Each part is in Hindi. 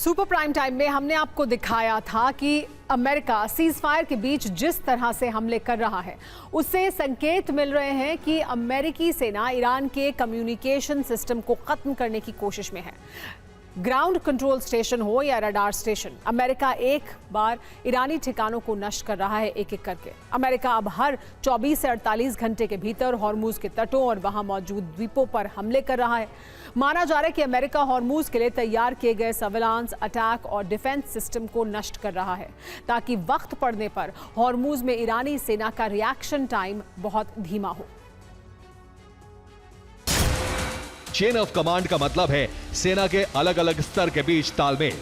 सुपर प्राइम टाइम में हमने आपको दिखाया था कि अमेरिका सीज फायर के बीच जिस तरह से हमले कर रहा है उससे संकेत मिल रहे हैं कि अमेरिकी सेना ईरान के कम्युनिकेशन सिस्टम को खत्म करने की कोशिश में है। ग्राउंड कंट्रोल स्टेशन हो या रडार स्टेशन, अमेरिका एक बार ईरानी ठिकानों को नष्ट कर रहा है एक एक करके। अमेरिका अब हर 24 से 48 घंटे के भीतर हॉर्मुज के तटों और वहां मौजूद द्वीपों पर हमले कर रहा है। माना जा रहा है कि अमेरिका हॉर्मुज के लिए तैयार किए गए सर्विलांस, अटैक और डिफेंस सिस्टम को नष्ट कर रहा है ताकि वक्त पड़ने पर हॉर्मुज में ईरानी सेना का रिएक्शन टाइम बहुत धीमा हो। चेन ऑफ कमांड का मतलब है सेना के अलग अलग स्तर के बीच तालमेल।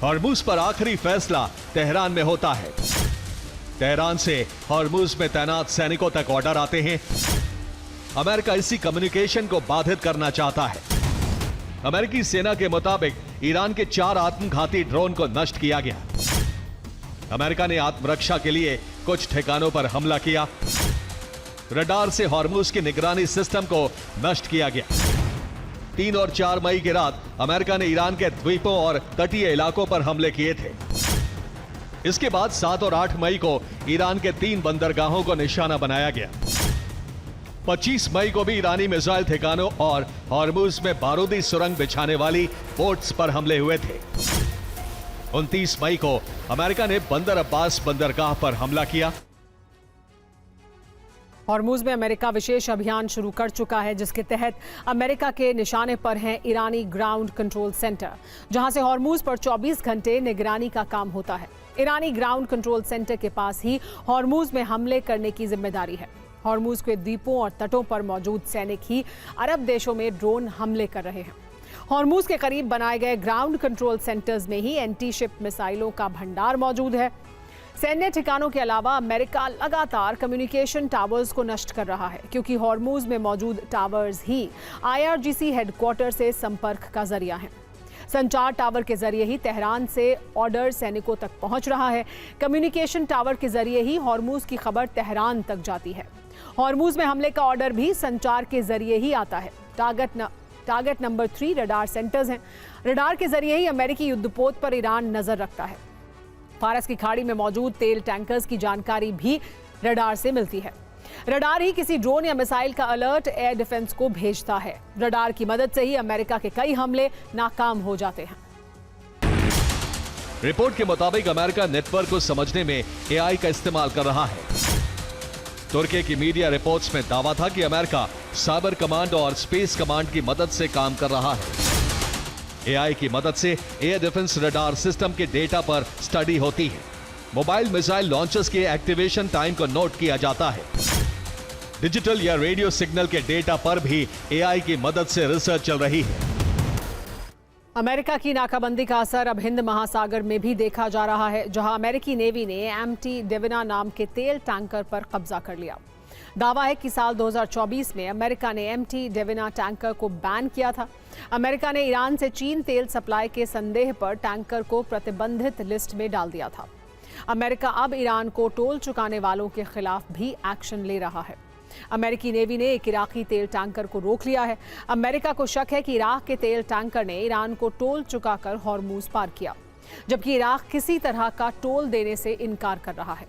हॉर्मुज पर आखिरी फैसला तेहरान में होता है। तेहरान से हॉर्मुज में तैनात सैनिकों तक ऑर्डर आते हैं। अमेरिका इसी कम्युनिकेशन को बाधित करना चाहता है। अमेरिकी सेना के मुताबिक ईरान के 4 आत्मघाती ड्रोन को नष्ट किया गया। अमेरिका ने आत्मरक्षा के लिए कुछ ठिकानों पर हमला किया। रडार से हॉर्मुज की निगरानी सिस्टम को नष्ट किया गया। 3 और 4 मई की रात अमेरिका ने ईरान के द्वीपों और तटीय इलाकों पर हमले किए थे। इसके बाद 7 और 8 मई को ईरान के 3 बंदरगाहों को निशाना बनाया गया। 25 मई को भी ईरानी मिसाइल ठिकानों और हॉर्मुज में बारूदी सुरंग बिछाने वाली पोर्ट्स पर हमले हुए थे। 29 मई को अमेरिका ने बंदर अब्बास बंदरगाह पर हमला किया। हॉर्मुज में अमेरिका विशेष अभियान शुरू कर चुका है जिसके तहत अमेरिका के निशाने पर है ईरानी ग्राउंड कंट्रोल सेंटर, जहां से हॉर्मुज पर 24 घंटे निगरानी का काम होता है। ईरानी ग्राउंड कंट्रोल सेंटर के पास ही हॉर्मुज में हमले करने की जिम्मेदारी है। हॉर्मुज के द्वीपों और तटों पर मौजूद सैनिक ही अरब देशों में ड्रोन हमले कर रहे हैं। हॉर्मुज के करीब बनाए गए ग्राउंड कंट्रोल सेंटर्स में ही एंटी शिप मिसाइलों का भंडार मौजूद है। सैन्य ठिकानों के अलावा अमेरिका लगातार कम्युनिकेशन टावर्स को नष्ट कर रहा है क्योंकि हॉर्मुज में मौजूद टावर्स ही IRGC हेडक्वार्टर से संपर्क का जरिया हैं। संचार टावर के जरिए ही तेहरान से ऑर्डर सैनिकों तक पहुंच रहा है। कम्युनिकेशन टावर के जरिए ही हॉर्मुज की खबर तेहरान तक जाती है। हॉर्मुज में हमले का ऑर्डर भी संचार के जरिए ही आता है। टारगेट नंबर 3 रडार सेंटर्स हैं। रडार के जरिए ही अमेरिकी युद्धपोत पर ईरान नजर रखता है। फारस की खाड़ी में मौजूद तेल टैंकर्स की जानकारी भी रडार से मिलती है। रडार ही किसी ड्रोन या मिसाइल का अलर्ट एयर डिफेंस को भेजता है। रडार की मदद से ही अमेरिका के कई हमले नाकाम हो जाते हैं। रिपोर्ट के मुताबिक अमेरिका नेटवर्क को समझने में AI का इस्तेमाल कर रहा है। तुर्की की मीडिया रिपोर्ट्स में दावा था कि अमेरिका साइबर कमांड और स्पेस कमांड की मदद से काम कर रहा है। AI की मदद से एयर डिफेंस रडार सिस्टम के डेटा पर स्टडी होती है। मोबाइल मिसाइल लॉन्चर्स के एक्टिवेशन टाइम को नोट किया जाता है। डिजिटल या रेडियो सिग्नल के डेटा पर भी AI की मदद से रिसर्च चल रही है। अमेरिका की नाकाबंदी का असर अब हिंद महासागर में भी देखा जा रहा है, जहां अमेरिकी नेवी ने MT डेविना नाम के तेल टैंकर पर कब्जा कर लिया। दावा है कि साल 2024 में अमेरिका ने MT डेविना टैंकर को बैन किया था। अमेरिका ने ईरान से चीन तेल सप्लाई के संदेह पर टैंकर को प्रतिबंधित लिस्ट में डाल दिया था। अमेरिका अब ईरान को टोल चुकाने वालों के खिलाफ भी एक्शन ले रहा है। अमेरिकी नेवी ने एक इराकी तेल टैंकर को रोक लिया है। अमेरिका को शक है कि इराक के तेल टैंकर ने ईरान को टोल चुकाकर हॉर्मुज पार किया, जबकि इराक किसी तरह का टोल देने से इनकार कर रहा है।